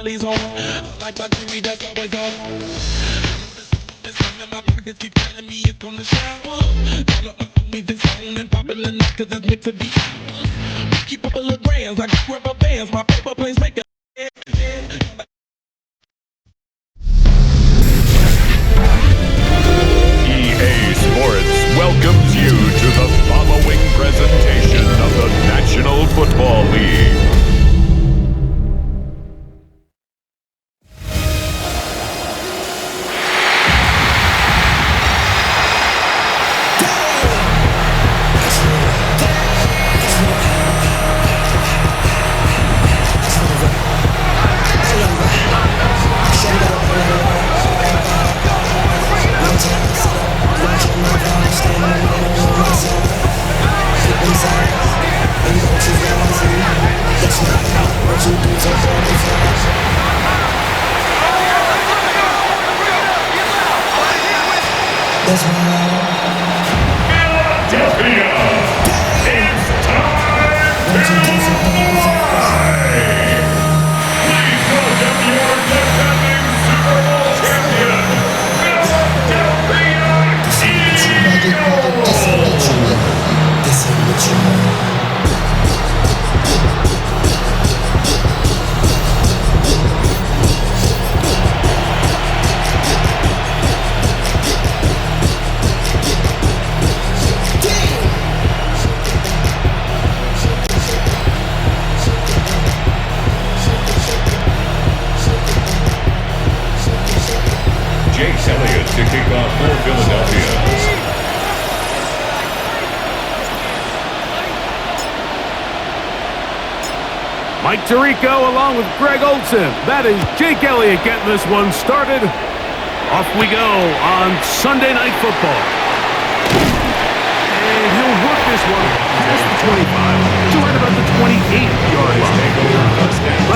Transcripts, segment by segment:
Sally's home. Like my Jimmy, that's always on. There's something in my pockets keep telling me it's gonna shower. Me this song and popular now 'cause it's meant to be. Keep up a little brands, I got rubber bands. My paper planes make a EA Sports welcomes you to the following presentation of the National Football League. Mike Tirico along with Greg Olson. That is Jake Elliott getting this one started. Off we go on Sunday Night Football. And he'll work this one past the 25 to right about the 28-yard line.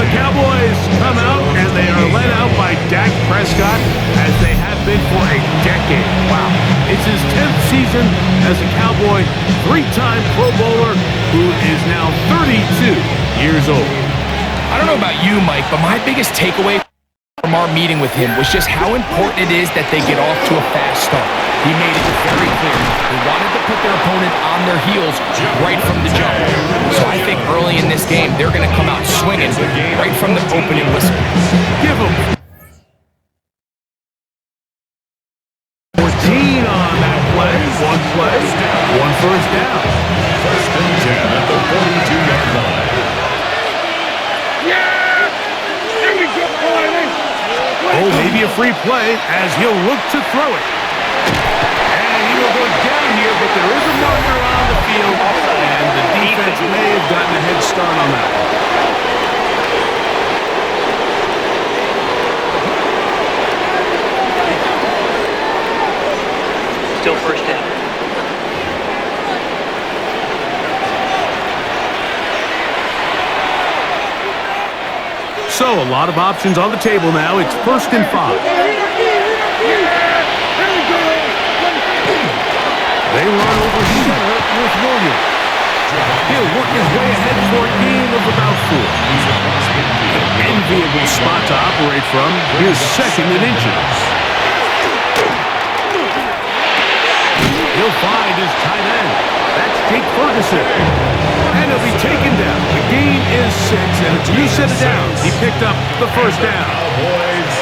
The Cowboys come out and they are led out by Dak Prescott as they have been for a decade. Wow. It's his 10th season as a Cowboy, three-time Pro Bowler who is now 32 years old. I don't know about you, Mike, but my biggest takeaway from our meeting with him was just how important it is that they get off to a fast start. He made it very clear. They wanted to put their opponent on their heels right from the jump. So I think early in this game, they're going to come out swinging right from the opening whistle. Give them 14 on that play. One play, one first down. First and 10 at the 42-yard line. Oh, maybe a free play as he'll look to throw it. And he will go down here, but there is a marker on the field, and the defense may have gotten a head start on that one. Still first down. So, a lot of options on the table now. It's 1st and 5. They run over here with Williams. He'll work his way ahead for a gain of about 4. An enviable spot to operate from. Here's 2nd and inches. He'll find his tight end. That's Jake Ferguson. And he'll be taken down. The gain is 6, and it's a new set of downs. He picked up the first down. Cowboys,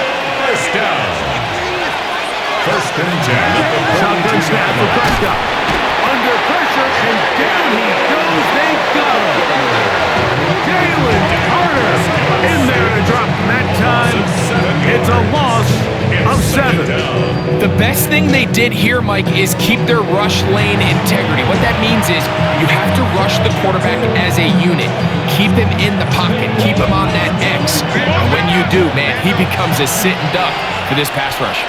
first down. First and 10. Shotgun snap for Prescott. Under pressure, and down he goes. They got him. Jalen Carter in there to drop him that time. It's a loss of 7. The best thing they did here, Mike, is keep their rush lane integrity. What that means is you have to rush the quarterback as a unit. Keep him in the pocket. Keep him on that X. And when you do, man, he becomes a sitting duck for this pass rush.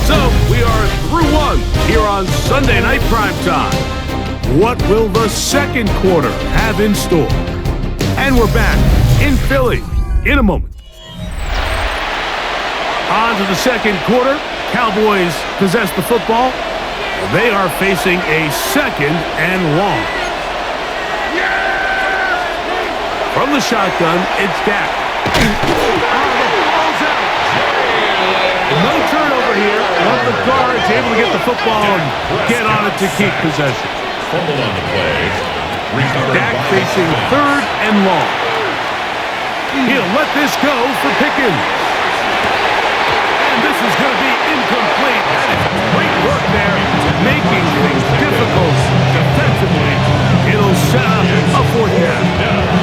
So, we are through one here on Sunday Night Primetime. What will the second quarter have in store? And we're back in Philly in a moment. On to the second quarter. Cowboys possess the football. They are facing a 2nd and long. From the shotgun, it's Dak. No turnover here. One of the guards able to get the football and get on it to keep possession. Fumble on the play. Dak facing 3rd and long. He'll let this go for Pickens. And this is going to be incomplete. That is great work there, making things difficult defensively. It'll set up a 4th down.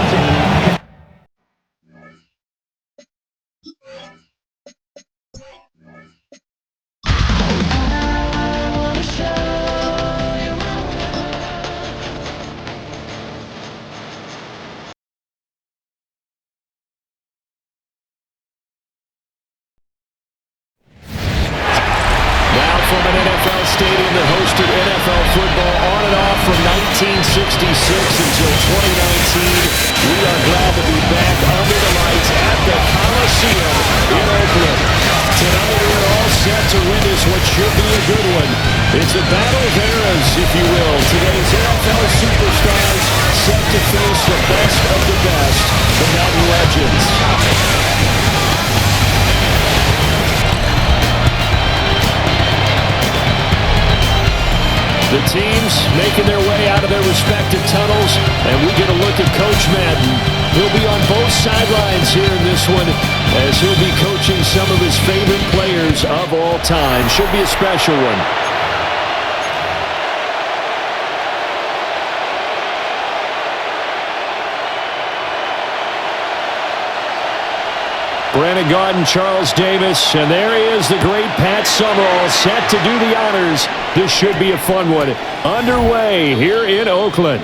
From an NFL stadium that hosted NFL football on and off from 1966 until 2019, we are glad to be back under the lights at the Coliseum in Oakland. Tonight we're all set to witness what should be a good one. It's a battle of eras, if you will. Today's NFL superstars set to face the best of the best, the Madden legends. The teams making their way out of their respective tunnels, and we get a look at Coach Madden. He'll be on both sidelines here in this one, as he'll be coaching some of his favorite players of all time. Should be a special one. Brandon Gaudin, Charles Davis, and there he is, the great Pat Summerall, set to do the honors. This should be a fun one. Underway here in Oakland.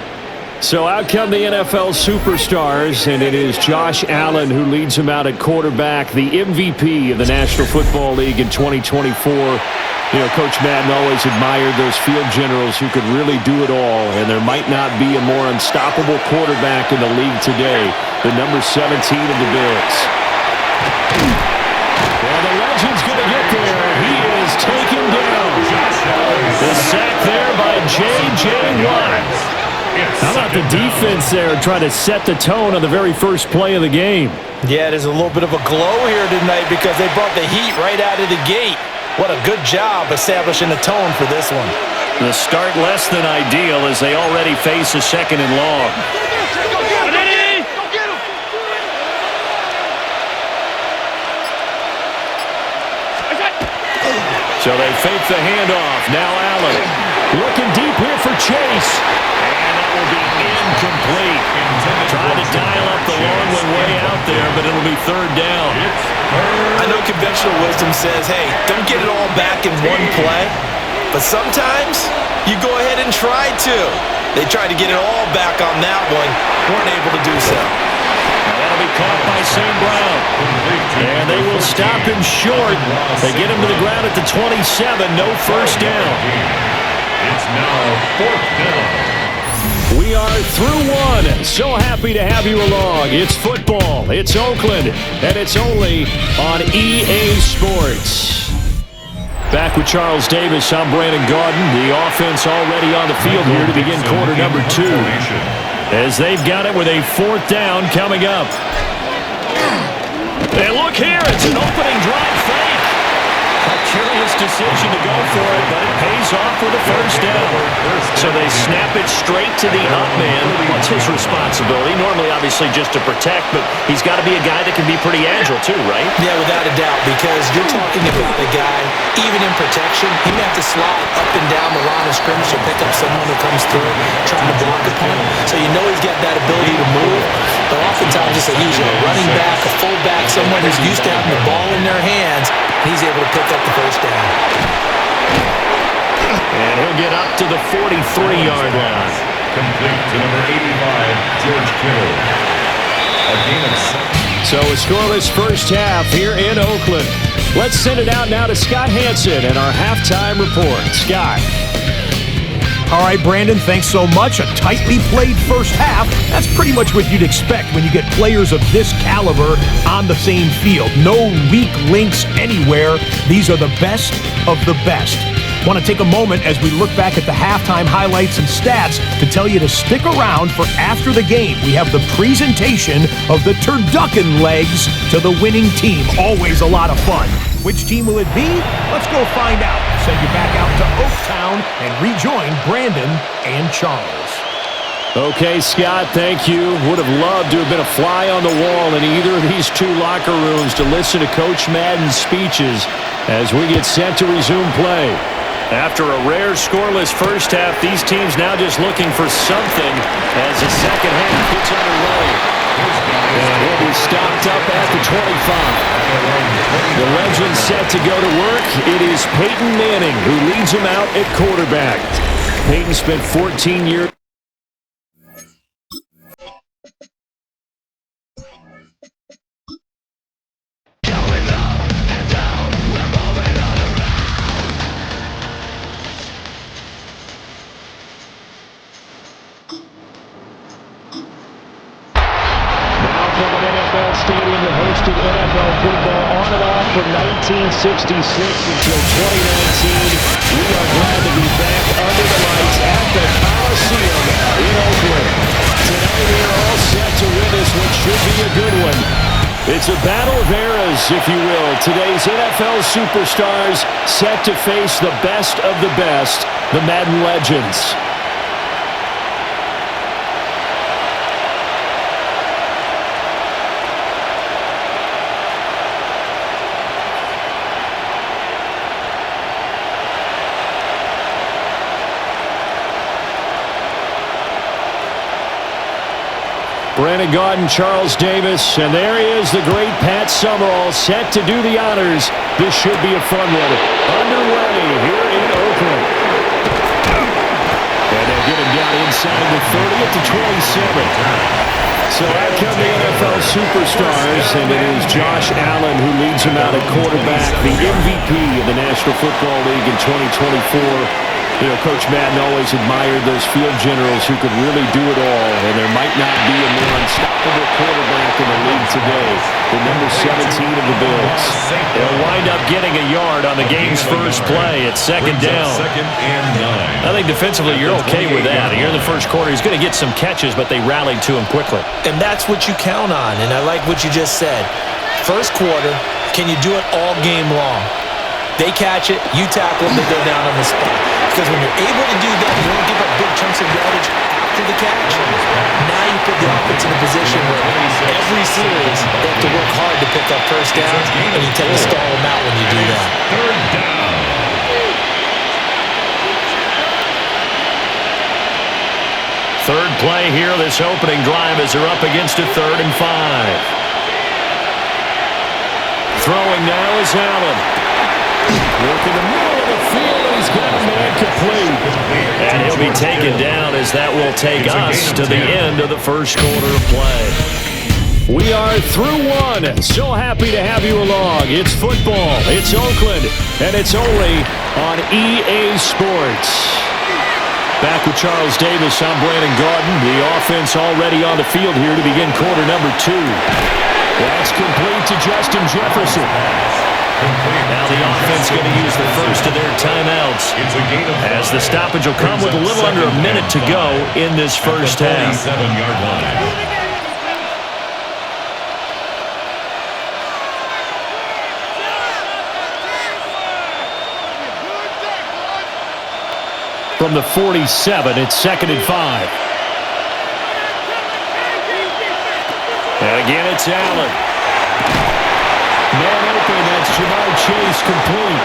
So out come the NFL superstars, and it is Josh Allen who leads them out at quarterback, the MVP of the National Football League in 2024. You know, Coach Madden always admired those field generals who could really do it all, and there might not be a more unstoppable quarterback in the league today than number 17 of the Bills. Well, the legend's going to get there. He is taken down. The sack there by J.J. Watt. How about the defense there trying to set the tone on the very first play of the game? Yeah, there's a little bit of a glow here tonight because they brought the heat right out of the gate. What a good job establishing the tone for this one. The start less than ideal as they already face a 2nd and long. So they fake the handoff. Now Allen looking deep here for Chase. And that will be incomplete. Trying to dial up the long one way out there, but it'll be 3rd down. I know conventional wisdom says, hey, don't get it all back in one play. But sometimes you go ahead and try to. They tried to get it all back on that one. Weren't able to do so. That'll be caught by St. Brown. And they will stop him short. They get him to the ground at the 27. No first down. It's now 4th down. We are through one. So happy to have you along. It's football. It's Oakland. And it's only on EA Sports. Back with Charles Davis. I'm Brandon Gaudin. The offense already on the field here to begin quarter number 2. As they've got it with a 4th down coming up. And look here, it's an opening drive fake. A curious decision to go for it, but it pays off with a first down. So they snap it straight to the up man. What's his responsibility? Normally, obviously, just to protect, but he's got to be a guy that can be pretty agile too, right? Yeah, without a doubt, because you're talking about a guy, even in protection, he may have to slide up and down the line of scrimmage to pick up someone who comes through trying to block a punt. So you know he's got that ability to move, but oftentimes it's usually a running back, a fullback, someone who's used to having the ball in their hands, and he's able to pick up the first down. And he'll get up to the 43-yard line. Complete to number 85, George Kittle. A gain of 7. So a scoreless first half here in Oakland. Let's send it out now to Scott Hansen and our halftime report. Scott. All right, Brandon, thanks so much. A tightly played first half. That's pretty much what you'd expect when you get players of this caliber on the same field. No weak links anywhere. These are the best of the best. Want to take a moment as we look back at the halftime highlights and stats to tell you to stick around for after the game. We have the presentation of the turducken legs to the winning team. Always a lot of fun. Which team will it be? Let's go find out. Send you back out to Oaktown and rejoin Brandon and Charles. Okay, Scott, thank you. Would have loved to have been a fly on the wall in either of these two locker rooms to listen to Coach Madden's speeches as we get set to resume play. After a rare scoreless first half, these teams now just looking for something as the second half gets underway. And he'll be stopped up at the 25. The Legends set to go to work. It is Peyton Manning who leads them out at quarterback. Peyton spent 14 years. Stadium that hosted NFL football on and off from 1966 until 2019. We are glad to be back under the lights at the Coliseum in Oakland. Tonight we are all set to witness what should be a good one. It's a battle of eras, if you will. Today's NFL superstars set to face the best of the best, the Madden Legends. Brandon Gaudin, Charles Davis, and there he is, the great Pat Summerall, set to do the honors. This should be a fun one. Underway here in Oakland. And they get him down inside the 30 at the 27. So out come the NFL superstars, and it is Josh Allen who leads him out at quarterback, the MVP of the National Football League in 2024. You know, Coach Madden always admired those field generals who could really do it all, and there might not be a more unstoppable quarterback in the league today than number 17 of the Bills. They'll wind up getting a yard on the game's first play at second down. I think defensively you're okay with that. Here in the first quarter, he's going to get some catches, but they rallied to him quickly. And that's what you count on, and I like what you just said. First quarter, can you do it all game long? They catch it, you tackle them, they go down on the spot. Because when you're able to do that, you don't give up big chunks of yardage after the catch. Now you put the offense in a position where every series they have to work hard to pick up first downs, and you tend to stall them out when you do that. Third down. Third play here, this opening drive as they're up against a 3rd and 5. Throwing now is Allen. Working the middle of the field, he's got a man complete. And he'll be taken down as that will take us to the end of the first quarter of play. We are through one. So happy to have you along. It's football, it's Oakland, and it's only on EA Sports. Back with Charles Davis, I'm Brandon Gaudin. The offense already on the field here to begin quarter number 2. That's complete to Justin Jefferson. Now the offense going to use the first of their timeouts as the stoppage will come with a little under a minute to go in this first half. 47-yard line. From the 47, it's 2nd and 5. And again, it's Allen. Man open, that's Jamar Chase complete.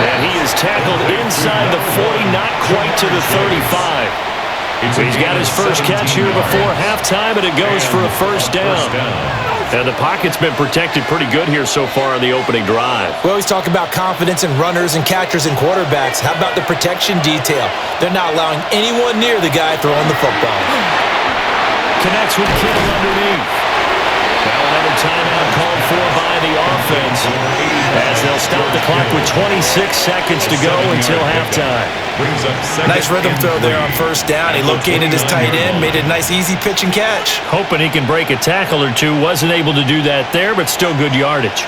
And he is tackled inside the 40, not quite to the 35. He's got his first catch here before halftime, and it goes for a first down. And the pocket's been protected pretty good here so far on the opening drive. We always talk about confidence in runners and catchers and quarterbacks. How about the protection detail? They're not allowing anyone near the guy throwing the football. Connects with Kittle underneath. Now another timeout called for by the offense as they'll stop the clock with 26 seconds to go until halftime. Nice rhythm throw there on first down. He located his tight end, made a nice easy pitch and catch. Hoping he can break a tackle or two. Wasn't able to do that there, but still good yardage.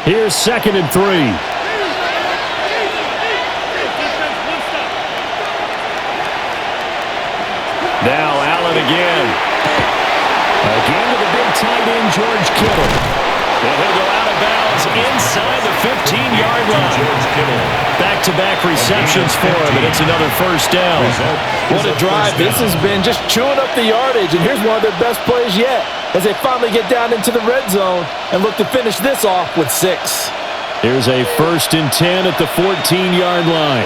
Here's 2nd and 3. Now Allen again. Again to the big tight end, George Kittle. And he'll go out of bounds inside the 15-yard line. Back-to-back receptions for him, and it's another first down. What a drive. This has been just chewing up the yardage, and here's one of their best plays yet as they finally get down into the red zone and look to finish this off with 6. Here's a 1st and 10 at the 14-yard line.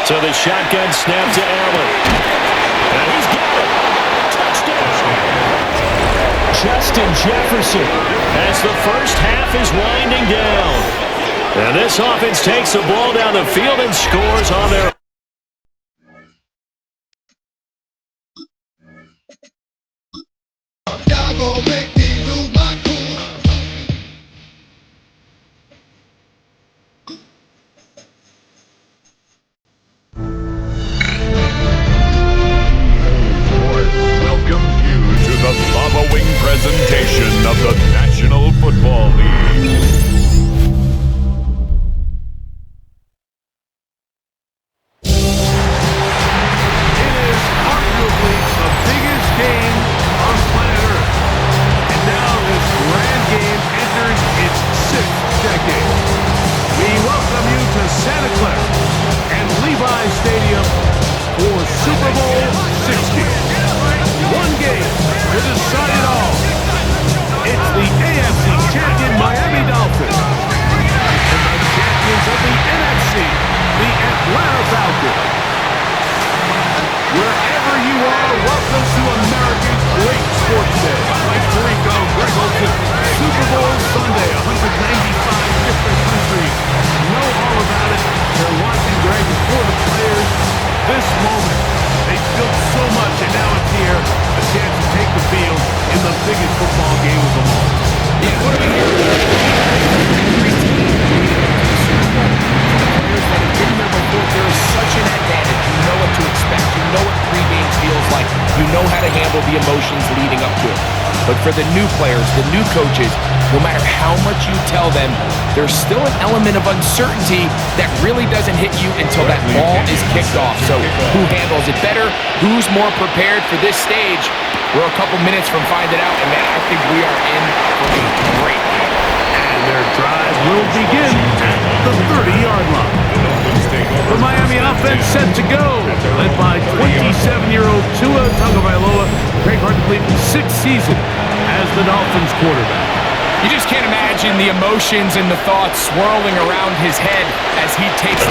So the shotgun snap to Allen. And he's got it. Touchdown. Justin Jefferson as the first half is winding down. And this offense takes the ball down the field and scores on their The following presentation of the National Football League. It is arguably the biggest game on planet Earth. And now this grand game enters its 6th decade. We welcome you to Santa Clara and Levi Stadium for Super Bowl 60. One game to decide it all. It's the AFC champion Miami Dolphins and the champions of the NFC, the Atlanta Falcons. Wherever you are, welcome to America's great sports day. Like Tirico, Greg Olson, Super Bowl Sunday, 195 different countries. Know all about it. They're watching Greg for the players. This moment, they built so much, and now it's here. A chance to take the field in the biggest football game of them all. Yeah, what do we hear? Every team players that have been there before, there's such an advantage. You know what to expect. You know what pregame feels like. You know how to handle the emotions leading up to it. But for the new players, the new coaches, no matter how much you tell them, there's still an element of uncertainty that really doesn't hit you until that ball is kicked off. So who handles it better? Who's more prepared for this stage? We're a couple minutes from finding out, and man, I think we are in for a great game. And their drive will begin at the 30-yard line. The Miami offense set to go, led by 27-year-old Tua Tagovailoa, Craig hard to believe, 6th season as the Dolphins quarterback. You just can't imagine the emotions and the thoughts swirling around his head as he takes